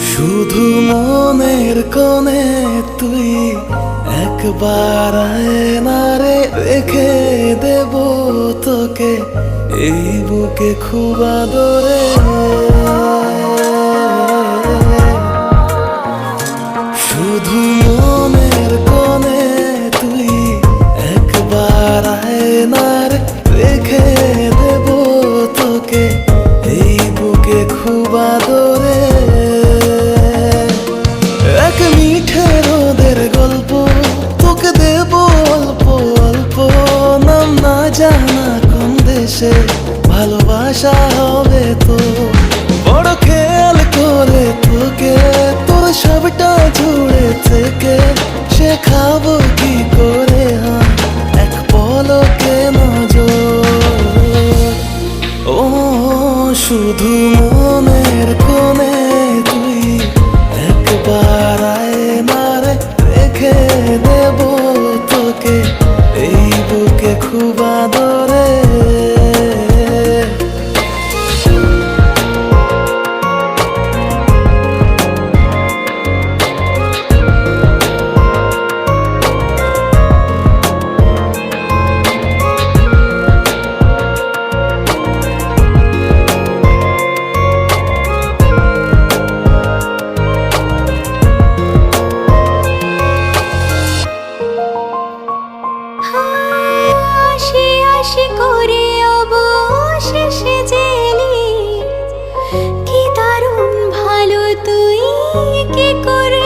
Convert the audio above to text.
শুধু মনের কোণে তুই একবার আয়নারে রেখে দেব তোকে এই বুকে খুব আদরে। শুধু মনের কোণে তুই একবার আয়নারে রেখে দেব তোকে এই বুকে খুব আদরে। এক মিঠে রোদের গল্প তোকে দেব অল্প অল্প, নাম না জানা কোন দেশে ভালোবাসা হবে তো। বড় খেয়াল করে তোকে তোর সবটা জুড়ে থেকে শেখাবো কি করে এক পলকে নজর। ও শুধু মনের কোণে তুই একবার আয়নারে রেখে দেব তোকে এই বুকে খুব আদরে। আশি করে অবশেষে জেলি কি দারুণ ভালো তুই কি করে